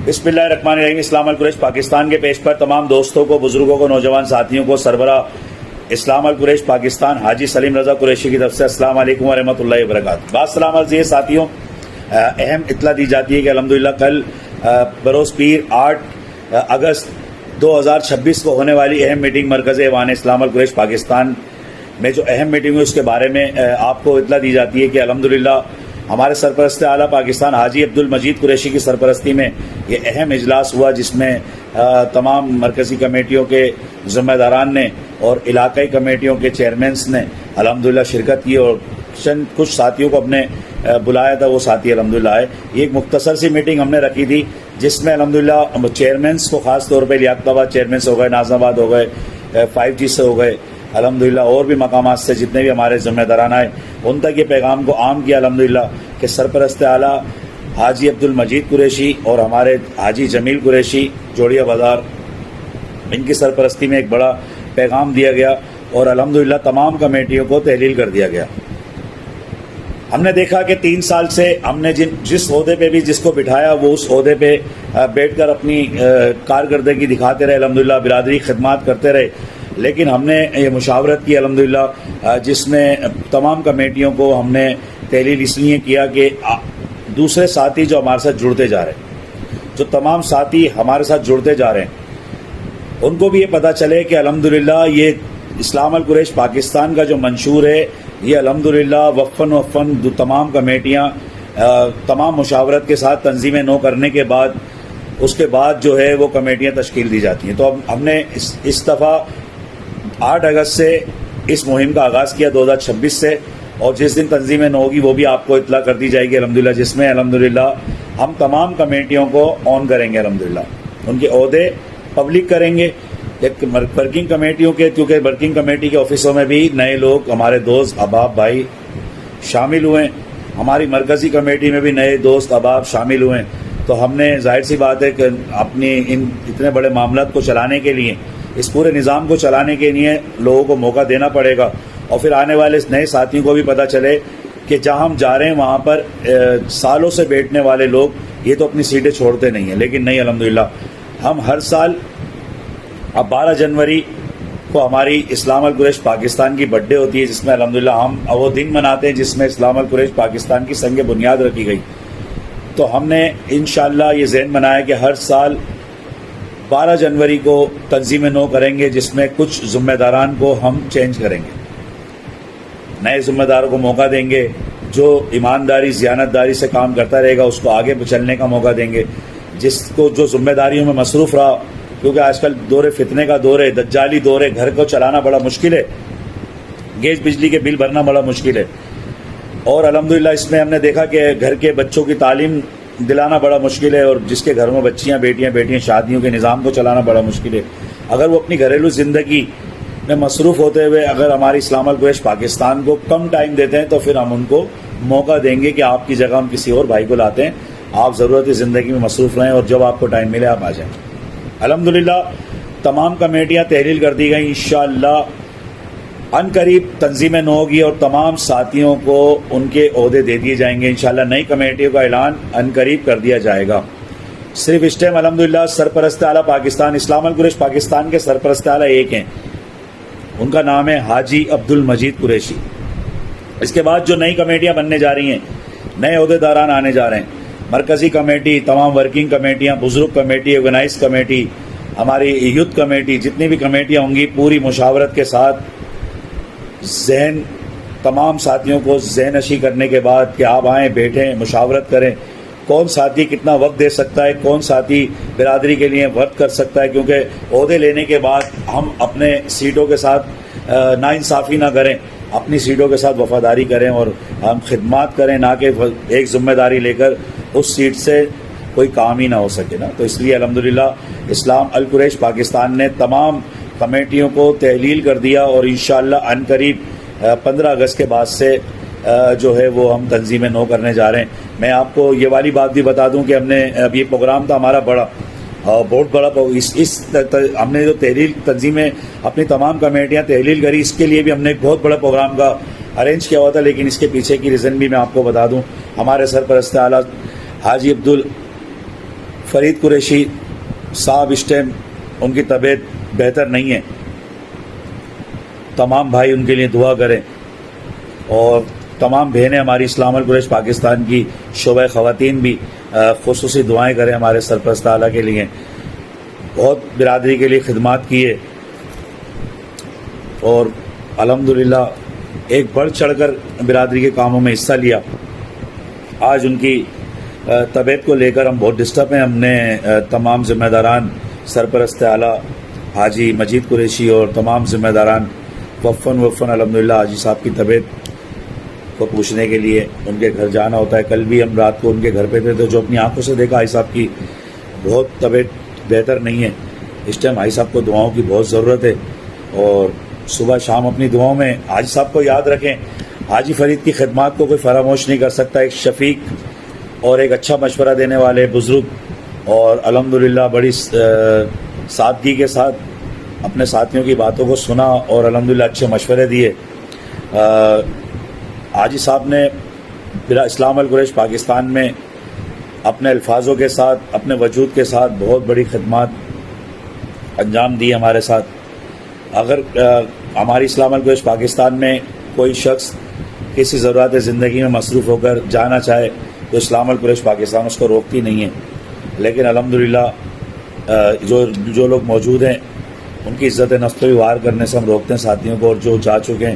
بسم اللہ الرحمن الرحیم۔ اسلام القریش پاکستان کے پیش پر تمام دوستوں کو، بزرگوں کو، نوجوان ساتھیوں کو سربراہ اسلام القریش پاکستان حاجی سلیم رضا قریشی کی طرف سے السلام علیکم ورحمۃ اللہ وبرکاتہ۔ باسلام عرض یہ ساتھیوں، اہم اطلاع دی جاتی ہے کہ الحمدللہ کل بروز پیر 8 اگست 2026 کو ہونے والی اہم میٹنگ مرکز ایوان اسلام القریش پاکستان میں جو اہم میٹنگ ہوئی اس کے بارے میں آپ کو اطلاع دی جاتی ہے کہ الحمدللہ ہمارے سرپرست اعلیٰ پاکستان حاجی عبد المجید قریشی کی سرپرستی میں یہ اہم اجلاس ہوا، جس میں تمام مرکزی کمیٹیوں کے ذمہ داران نے اور علاقائی کمیٹیوں کے چیئرمینس نے الحمدللہ شرکت کی، اور کچھ ساتھیوں کو اپنے بلایا تھا، وہ ساتھی الحمدللہ آئے۔ یہ ایک مختصر سی میٹنگ ہم نے رکھی تھی، جس میں الحمدللہ چیئرمینس کو خاص طور پہ لیاقت آباد چیئرمینس ہو گئے، ناظم آباد ہو گئے، 5G سے ہو گئے، الحمدللہ اور بھی مقامات سے جتنے بھی ہمارے ذمہ داران آئے ان تک یہ پیغام کو عام کیا الحمدللہ کہ سرپرست اعلیٰ حاجی عبد المجید قریشی اور ہمارے حاجی جمیل قریشی جوڑیا بازار، ان کی سرپرستی میں ایک بڑا پیغام دیا گیا اور الحمدللہ تمام کمیٹیوں کو تحلیل کر دیا گیا۔ ہم نے دیکھا کہ 3 سال سے ہم نے جس عہدے پہ بھی جس کو بٹھایا وہ اس عہدے پہ بیٹھ کر اپنی کارکردگی دکھاتے رہے، الحمدللہ برادری خدمات کرتے رہے، لیکن ہم نے یہ مشاورت کی الحمدللہ، جس میں تمام کمیٹیوں کو ہم نے تحلیل اس لیے کیا کہ دوسرے ساتھی جو ہمارے ساتھ جڑتے جا رہے ہیں، جو تمام ساتھی ہمارے ساتھ جڑتے جا رہے ہیں، ان کو بھی یہ پتہ چلے کہ الحمدللہ یہ اسلام القریش پاکستان کا جو منشور ہے، یہ الحمدللہ وقفاً تمام کمیٹیاں تمام مشاورت کے ساتھ تنظیم نو کرنے کے بعد اس کے بعد جو ہے وہ کمیٹیاں تشکیل دی جاتی ہیں۔ تو اب ہم نے اس دفعہ 8 اگست سے اس مہم کا آغاز کیا 2026 سے، اور جس دن تنظیم نو ہوگی وہ بھی آپ کو اطلاع کر دی جائے گی الحمدللہ، جس میں الحمدللہ ہم تمام کمیٹیوں کو آن کریں گے الحمدللہ، ان کے عہدے پبلک کریں گے۔ ایک ورکنگ کمیٹیوں کے، کیونکہ ورکنگ کمیٹی کے آفسوں میں بھی نئے لوگ ہمارے دوست احباب بھائی شامل ہوئے، ہماری مرکزی کمیٹی میں بھی نئے دوست احباب شامل ہوئے، تو ہم نے ظاہر سی بات ہے کہ اپنی ان اتنے بڑے معاملات کو چلانے کے لیے، اس پورے نظام کو چلانے کے لیے لوگوں کو موقع دینا پڑے گا، اور پھر آنے والے نئے ساتھیوں کو بھی پتہ چلے کہ جہاں ہم جا رہے ہیں وہاں پر سالوں سے بیٹھنے والے لوگ یہ تو اپنی سیٹیں چھوڑتے نہیں ہیں، لیکن نہیں الحمدللہ ہم ہر سال اب 12 جنوری کو ہماری اسلام القریش پاکستان کی برتھ ڈے ہوتی ہے، جس میں الحمدللہ ہم وہ دن مناتے ہیں جس میں اسلام القریش پاکستان کی سنگ بنیاد رکھی گئی۔ تو ہم نے انشاءاللہ یہ ذہن بنایا کہ ہر سال 12 جنوری کو تنظیم نو کریں گے، جس میں کچھ ذمہ داران کو ہم چینج کریں گے، نئے ذمہ داروں کو موقع دیں گے، جو ایمانداری ذیانتداری سے کام کرتا رہے گا اس کو آگے چلنے کا موقع دیں گے، جس کو جو ذمہ داریوں میں مصروف رہا، کیونکہ آج کل دور فتنے کا دور ہے، دجالی دور ہے، گھر کو چلانا بڑا مشکل ہے، گیس بجلی کے بل بھرنا بڑا مشکل ہے، اور الحمدللہ اس میں ہم نے دیکھا کہ گھر کے بچوں کی تعلیم دلانا بڑا مشکل ہے، اور جس کے گھروں میں بچیاں بیٹیاں شادیوں کے نظام کو چلانا بڑا مشکل ہے۔ اگر وہ اپنی گھریلو زندگی میں مصروف ہوتے ہوئے اگر ہماری اسلام القریش پاکستان کو کم ٹائم دیتے ہیں تو پھر ہم ان کو موقع دیں گے کہ آپ کی جگہ ہم کسی اور بھائی کو لاتے ہیں، آپ ضرورتی زندگی میں مصروف رہیں اور جب آپ کو ٹائم ملے آپ آ جائیں۔ الحمدللہ تمام کمیٹیاں تحلیل کر دی گئیں، انشاءاللہ ان قریب تنظیم نو ہوگی اور تمام ساتھیوں کو ان کے عہدے دے دیے جائیں گے، انشاءاللہ نئی کمیٹیوں کا اعلان ان قریب کر دیا جائے گا۔ صرف اس ٹائم الحمدللہ سرپرست اعلیٰ پاکستان اسلام القریش پاکستان کے سرپرست اعلیٰ ایک ہیں، ان کا نام ہے حاجی عبد المجید قریشی۔ اس کے بعد جو نئی کمیٹیاں بننے جا رہی ہیں، نئے عہدے داران آنے جا رہے ہیں، مرکزی کمیٹی، تمام ورکنگ کمیٹیاں، بزرگ کمیٹی، آرگنائز کمیٹی، ہماری یوتھ کمیٹی، جتنی بھی کمیٹیاں ہوں گی پوری مشاورت کے ساتھ تمام ساتھیوں کو ذہن نشی کرنے کے بعد کہ آپ آئیں، بیٹھیں، مشاورت کریں، کون ساتھی کتنا وقت دے سکتا ہے، کون ساتھی برادری کے لیے وقت کر سکتا ہے، کیونکہ عہدے لینے کے بعد ہم اپنے سیٹوں کے ساتھ ناانصافی نہ کریں، اپنی سیٹوں کے ساتھ وفاداری کریں اور ہم خدمات کریں، نہ کہ ایک ذمہ داری لے کر اس سیٹ سے کوئی کام ہی نہ ہو سکے نا۔ تو اس لیے الحمدللہ اسلام القریش پاکستان نے تمام کمیٹیوں کو تحلیل کر دیا، اور انشاءاللہ ان قریب 15 اگست کے بعد سے جو ہے وہ ہم تنظیم نو کرنے جا رہے ہیں۔ میں آپ کو یہ والی بات بھی بتا دوں کہ ہم نے اب یہ پروگرام تھا ہمارا بہت بڑا، ہم نے جو تنظیمیں اپنی تمام کمیٹیاں تحلیل کری، اس کے لیے بھی ہم نے ایک بہت بڑا پروگرام کا ارینج کیا ہوا تھا، لیکن اس کے پیچھے کی ریزن بھی میں آپ کو بتا دوں۔ ہمارے سرپرست اعلیٰ حاجی عبد فرید قریشی صاحب اس ٹائم ان کی طبیعت بہتر نہیں ہے، تمام بھائی ان کے لیے دعا کریں، اور تمام بہنیں ہماری اسلام القریش پاکستان کی شعبہ خواتین بھی خصوصی دعائیں کریں ہمارے سرپرست اعلیٰ کے لیے۔ بہت برادری کے لیے خدمات کیے اور الحمدللہ ایک بڑھ چڑھ کر برادری کے کاموں میں حصہ لیا۔ آج ان کی طبیعت کو لے کر ہم بہت ڈسٹرب ہیں۔ ہم نے تمام ذمہ داران سرپرست اعلیٰ حاجی مجید قریشی اور تمام ذمہ داران وفن الحمدللہ حاجی صاحب کی طبیعت کو پوچھنے کے لیے ان کے گھر جانا ہوتا ہے۔ کل بھی ہم رات کو ان کے گھر پہ تھے تو جو اپنی آنکھوں سے دیکھا حاجی صاحب کی بہت طبیعت بہتر نہیں ہے۔ اس ٹائم حاجی صاحب کو دعاؤں کی بہت ضرورت ہے، اور صبح شام اپنی دعاؤں میں حاجی صاحب کو یاد رکھیں۔ حاجی فرید کی خدمات کو کوئی فراموش نہیں کر سکتا۔ ایک شفیق اور ایک اچھا مشورہ دینے والے بزرگ، اور الحمدللہ بڑی سادگی کے ساتھ اپنے ساتھیوں کی باتوں کو سنا اور الحمدللہ اچھے مشورے دیے۔ حاجی صاحب نے اسلام القریش پاکستان میں اپنے الفاظوں کے ساتھ، اپنے وجود کے ساتھ بہت بڑی خدمات انجام دی ہمارے ساتھ۔ اگر ہماری اسلام القریش پاکستان میں کوئی شخص کسی ضرورت زندگی میں مصروف ہو کر جانا چاہے تو اسلام القریش پاکستان اس کو روکتی نہیں ہے، لیکن الحمدللہ جو لوگ موجود ہیں ان کی عزت نفس پہ بھی وار کرنے سے ہم روکتے ہیں ساتھیوں کو، اور جو جا چکے ہیں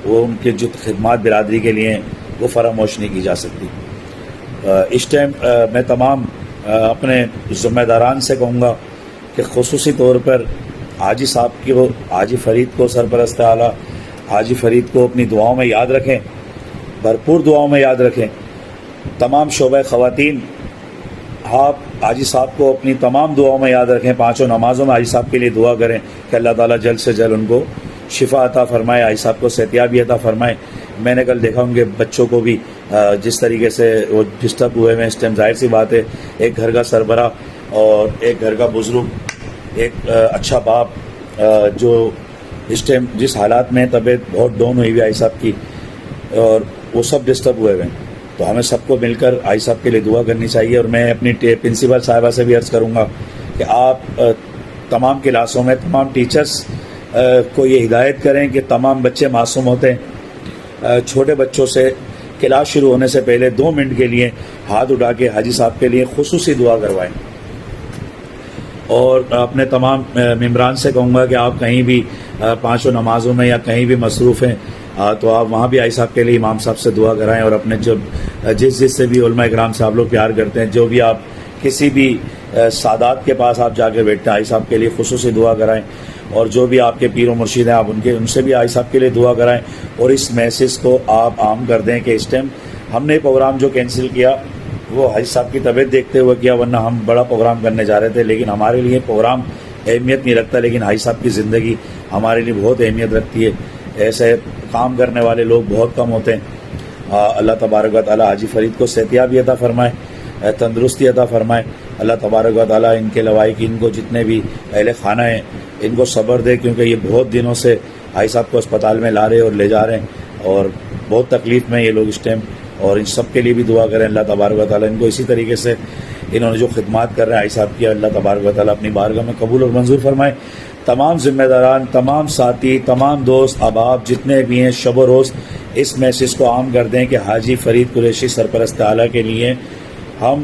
وہ ان کے جو خدمات برادری کے لیے ہیں وہ فراموش نہیں کی جا سکتی۔ اس ٹائم میں تمام اپنے ذمہ داران سے کہوں گا کہ خصوصی طور پر حاجی صاحب کو، حاجی فرید کو، سرپرست اعلیٰ حاجی فرید کو اپنی دعاؤں میں یاد رکھیں، بھرپور دعاؤں میں یاد رکھیں۔ تمام شعبہ خواتین آپ حاجی صاحب کو اپنی تمام دعاؤں میں یاد رکھیں۔ پانچوں نمازوں میں حاجی صاحب کے لیے دعا کریں کہ اللہ تعالیٰ جلد سے جلد ان کو شفا عطا فرمائے، حاجی صاحب کو صحتیابی عطا فرمائے۔ میں نے کل دیکھا ان کے بچوں کو بھی جس طریقے سے وہ ڈسٹرب ہوئے ہیں اس ٹائم، ظاہر سی بات ہے ایک گھر کا سربراہ اور ایک گھر کا بزرگ، ایک اچھا باپ جو اس ٹائم جس حالات میں طبیعت بہت ڈاؤن ہوئی ہوئی حاجی صاحب کی، اور وہ سب ڈسٹرب ہوئے ہوئے ہیں، تو ہمیں سب کو مل کر حاجی صاحب کے لیے دعا کرنی چاہیے۔ اور میں اپنی پرنسپل صاحبہ سے بھی عرض کروں گا کہ آپ تمام کلاسوں میں تمام ٹیچرز کو یہ ہدایت کریں کہ تمام بچے معصوم ہوتے ہیں، چھوٹے بچوں سے کلاس شروع ہونے سے پہلے 2 منٹ کے لیے ہاتھ اٹھا کے حاجی صاحب کے لیے خصوصی دعا کروائیں۔ اور اپنے تمام ممبران سے کہوں گا کہ آپ کہیں بھی پانچوں نمازوں میں یا کہیں بھی مصروف ہیں تو آپ وہاں بھی حاجی صاحب کے لیے امام صاحب سے دعا کرائیں، اور اپنے جس سے بھی علماء اکرام صاحب لوگ پیار کرتے ہیں، جو بھی آپ کسی بھی سادات کے پاس آپ جا کے بیٹھتے ہیں حاجی صاحب کے لیے خصوصی دعا کرائیں، اور جو بھی آپ کے پیر و مرشید ہیں آپ ان سے بھی حاجی صاحب کے لیے دعا کرائیں، اور اس میسج کو آپ عام کر دیں کہ اس ٹائم ہم نے پروگرام جو کینسل کیا وہ حاجی صاحب کی طبیعت دیکھتے ہوئے کیا، ورنہ ہم بڑا پروگرام کرنے جا رہے تھے، لیکن ہمارے لیے پروگرام اہمیت نہیں رکھتا، لیکن حاجی صاحب کی زندگی ہمارے لیے بہت اہمیت رکھتی ہے۔ ایسے کام کرنے والے لوگ بہت کم ہوتے ہیں۔ اللہ تبارک و تعالیٰ حاجی فرید کو صحتیابی عطا فرمائے، تندرستی عطا فرمائے۔ اللہ تبارک و تعالیٰ ان کے لوائقین کو جتنے بھی اہل خانہ ہیں ان کو صبر دے، کیونکہ یہ بہت دنوں سے حاجی صاحب کو اسپتال میں لا رہے اور لے جا رہے ہیں، اور بہت تکلیف میں یہ لوگ اس ٹائم، اور ان سب کے لیے بھی دعا کریں۔ اللہ تبارک و تعالیٰ ان کو اسی طریقے سے انہوں نے جو خدمات کر رہے ہیں حاجی صاحب کی، اللہ تبارک و تعالیٰ اپنی بارگاہ میں قبول اور منظور فرمائے۔ تمام ذمہ داران، تمام ساتھی، تمام دوست احباب جتنے بھی ہیں شب و روز اس میسج کو عام کر دیں کہ حاجی فرید قریشی سرپرست اعلیٰ کے لیے ہم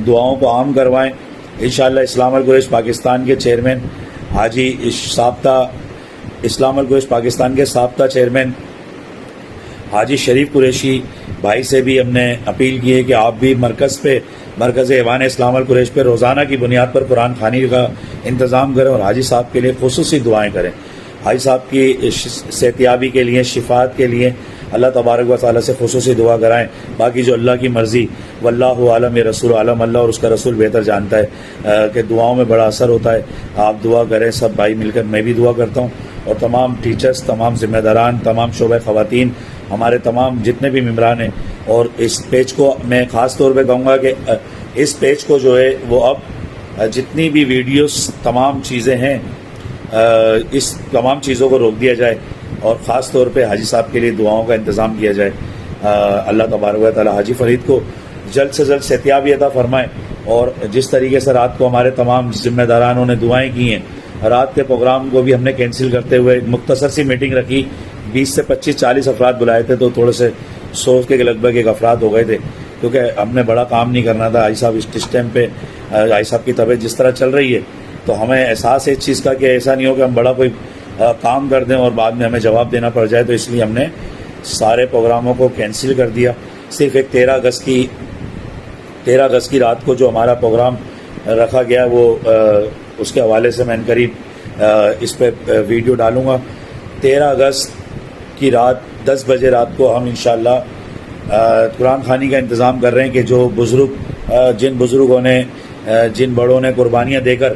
دعاؤں کو عام کروائیں۔ انشاءاللہ اسلام القریش پاکستان کے چیئرمین حاجی اسلام القریش پاکستان کے سابقہ چیئرمین حاجی شریف قریشی بھائی سے بھی ہم نے اپیل کی ہے کہ آپ بھی مرکز ایوان اسلام القریش پہ روزانہ کی بنیاد پر قرآن خوانی کا انتظام کریں، اور حاجی صاحب کے لیے خصوصی دعائیں کریں۔ حاجی صاحب کی صحتیابی کے لیے، شفاعت کے لیے اللہ تبارک و تعالیٰ سے خصوصی دعا کرائیں۔ باقی جو اللہ کی مرضی، واللہ عالم رسول عالم، اللہ اور اس کا رسول بہتر جانتا ہے کہ دعاؤں میں بڑا اثر ہوتا ہے۔ آپ دعا کریں سب بھائی مل کر، میں بھی دعا کرتا ہوں، اور تمام ٹیچرز، تمام ذمہ داران، تمام شعبہ خواتین، ہمارے تمام جتنے بھی ممبران ہیں، اور اس پیج کو میں خاص طور پہ کہوں گا کہ اس پیج کو جو ہے وہ اب جتنی بھی ویڈیوز تمام چیزیں ہیں اس تمام چیزوں کو روک دیا جائے، اور خاص طور پہ حاجی صاحب کے لیے دعاؤں کا انتظام کیا جائے۔ اللہ تبارک و تعالیٰ حاجی فرید کو جلد سے جلد صحتیابی عطا فرمائے، اور جس طریقے سے رات کو ہمارے تمام ذمہ دارانوں نے دعائیں کی ہیں، رات کے پروگرام کو بھی ہم نے کینسل کرتے ہوئے مختصر سی میٹنگ رکھی، 20 سے 25-40 افراد بلائے تھے، تو تھوڑے سے 100 کے لگ بھگ ایک افراد ہو گئے تھے، کیونکہ ہم نے بڑا کام نہیں کرنا تھا۔ حاجی صاحب اس ٹائم پہ حاجی صاحب کی طبیعت جس طرح چل رہی ہے، تو ہمیں احساس ہے اس چیز کا کہ ایسا نہیں ہو کہ ہم بڑا کوئی کام کر دیں اور بعد میں ہمیں جواب دینا پڑ جائے، تو اس لیے ہم نے سارے پروگراموں کو کینسل کر دیا۔ صرف ایک 13 اگست کی رات کو جو ہمارا پروگرام رکھا گیا، وہ اس کے حوالے سے میں قریب اس پہ ویڈیو ڈالوں گا۔ 13 اگست کی رات 10 بجے رات کو ہم انشاءاللہ قرآن خوانی کا انتظام کر رہے ہیں کہ جو جن بزرگوں نے، جن بڑوں نے قربانیاں دے کر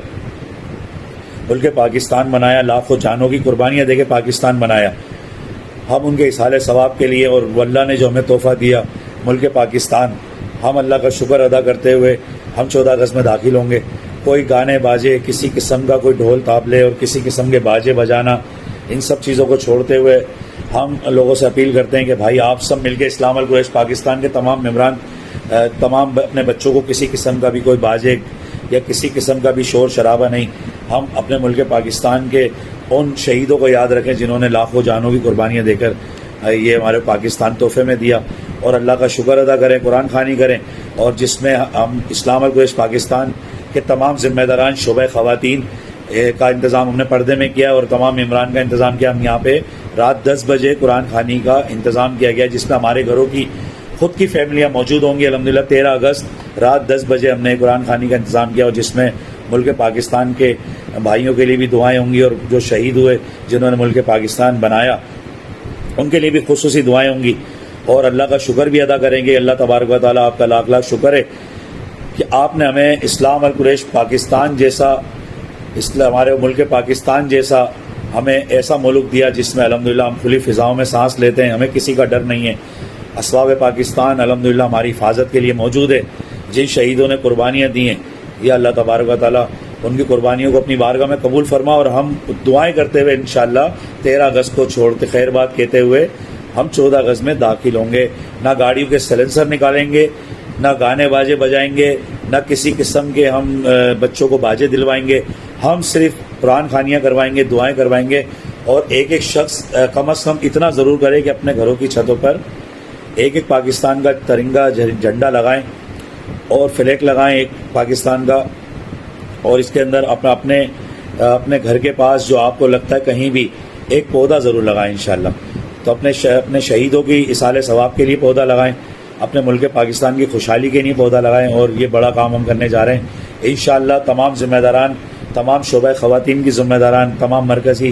ملک پاکستان بنایا، لاکھوں جانوں کی قربانیاں دے کے پاکستان بنایا، ہم ان کے اصحال ثواب کے لیے، اور اللہ نے جو ہمیں تحفہ دیا ملک پاکستان، ہم اللہ کا شکر ادا کرتے ہوئے ہم 14 اگست میں داخل ہوں گے۔ کوئی گانے باجے، کسی قسم کا کوئی ڈھول تابلے اور کسی قسم کے باجے بجانا، ان سب چیزوں کو چھوڑتے ہوئے ہم لوگوں سے اپیل کرتے ہیں کہ بھائی آپ سب مل کے اسلام القریش پاکستان کے تمام ممبران، تمام اپنے بچوں کو کسی قسم کا بھی کوئی باجے یا کسی قسم کا بھی شور شرابہ نہیں، ہم اپنے ملک پاکستان کے ان شہیدوں کو یاد رکھیں جنہوں نے لاکھوں جانوں کی قربانیاں دے کر یہ ہمارے پاکستان تحفے میں دیا، اور اللہ کا شکر ادا کریں، قرآن خوانی کریں، اور جس میں ہم اسلام القریش پاکستان کے تمام ذمہ داران، شعبہ خواتین کا انتظام ہم نے پردے میں کیا، اور تمام ممبران کا انتظام کیا۔ ہم یہاں پہ رات 10 بجے قرآن خوانی کا انتظام کیا گیا، جس میں ہمارے گھروں کی خود کی فیملیاں موجود ہوں گی۔ الحمدللہ 13 اگست رات 10 بجے ہم نے قرآن خوانی کا انتظام کیا، اور جس میں ملک پاکستان کے بھائیوں کے لیے بھی دعائیں ہوں گی، اور جو شہید ہوئے جنہوں نے ملک پاکستان بنایا ان کے لیے بھی خصوصی دعائیں ہوں گی، اور اللہ کا شکر بھی ادا کریں گے۔ اللہ تبارک و تعالیٰ آپ کا لاکھ لاکھ شکر ہے کہ آپ نے ہمیں اسلام القریش پاکستان جیسا، ہمارے ملک پاکستان جیسا ہمیں ایسا ملک دیا جس میں الحمدللہ ہم کھلی فضاؤں میں سانس لیتے ہیں، ہمیں کسی کا ڈر نہیں ہے۔ اسباب پاکستان الحمدللہ ہماری حفاظت کے لیے موجود ہے۔ جن شہیدوں نے قربانیاں دی ہیں، یا اللہ تبارک و تعالیٰ ان کی قربانیوں کو اپنی بارگاہ میں قبول فرما، اور ہم دعائیں کرتے ہوئے انشاءاللہ 13 اگست کو چھوڑتے خیر بات کہتے ہوئے ہم 14 اگست میں داخل ہوں گے۔ نہ گاڑیوں کے سیلنسر نکالیں گے، نہ گانے باجے بجائیں گے، نہ کسی قسم کے ہم بچوں کو باجے دلوائیں گے، ہم صرف قرآن خوانیاں کروائیں گے، دعائیں کروائیں گے، اور ایک ایک شخص کم از کم اتنا ضرور کرے کہ اپنے گھروں کی چھتوں پر ایک ایک پاکستان کا ترنگا جھنڈا لگائیں اور فلیگ لگائیں ایک پاکستان کا، اور اس کے اندر اپنے گھر کے پاس جو آپ کو لگتا ہے کہیں بھی ایک پودا ضرور لگائیں انشاءاللہ۔ تو اپنے شہیدوں کی اصحال ثواب کے لیے پودا لگائیں، اپنے ملک پاکستان کی خوشحالی کے لیے پودا لگائیں، اور یہ بڑا کام ہم کرنے جا رہے ہیں انشاءاللہ۔ تمام ذمہ داران، تمام شعبہ خواتین کی ذمہ داران، تمام مرکزی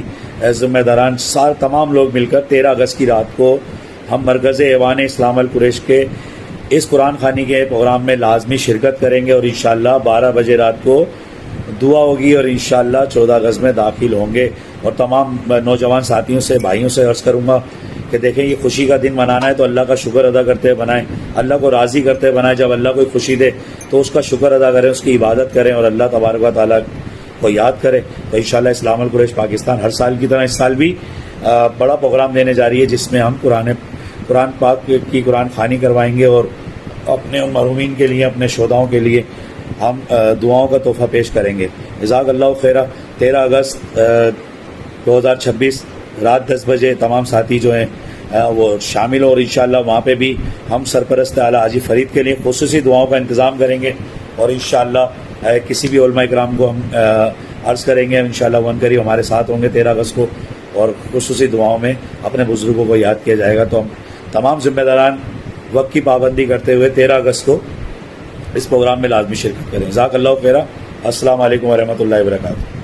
ذمہ داران، تمام لوگ مل کر 13 اگست کی رات کو ہم مرکز ایوان اسلام القریش کے اس قرآن خوانی کے پروگرام میں لازمی شرکت کریں گے، اور انشاءاللہ 12 بجے رات کو دعا ہوگی، اور انشاءاللہ 14 اگست میں داخل ہوں گے۔ اور تمام نوجوان ساتھیوں سے، بھائیوں سے عرض کروں گا کہ دیکھیں یہ خوشی کا دن منانا ہے تو اللہ کا شکر ادا کرتے بنائیں، اللہ کو راضی کرتے بنائیں۔ جب اللہ کوئی خوشی دے تو اس کا شکر ادا کریں، اس کی عبادت کریں، اور اللہ تبارک و تعالیٰ کو یاد کریں۔ تو انشاءاللہ اسلام القریش پاکستان ہر سال کی طرح اس سال بھی بڑا پروگرام دینے جا رہی ہے، جس میں ہم قرآن پاک کی قرآن خوانی کروائیں گے، اور اپنے مرحومین کے لیے، اپنے شہداؤں کے لیے ہم دعاؤں کا تحفہ پیش کریں گے۔ جزاک اللہ خیرہ۔ 13 اگست 2026 رات 10 بجے تمام ساتھی جو ہیں وہ شامل ہوں، اور انشاءاللہ وہاں پہ بھی ہم سرپرست اعلیٰ حاجی فرید کے لیے خصوصی دعاؤں کا انتظام کریں گے، اور انشاءاللہ کسی بھی علماء کرام کو ہم عرض کریں گے انشاءاللہ وہ قریب ہمارے ساتھ ہوں گے 13 اگست کو، اور خصوصی دعاؤں میں اپنے بزرگوں کو یاد کیا جائے گا۔ تو ہم تمام ذمہ داران وقت کی پابندی کرتے ہوئے 13 اگست کو اس پروگرام میں لازمی شرکت کریں۔ جزاک اللہ خیرہ۔ السلام علیکم ورحمۃ اللہ وبرکاتہ۔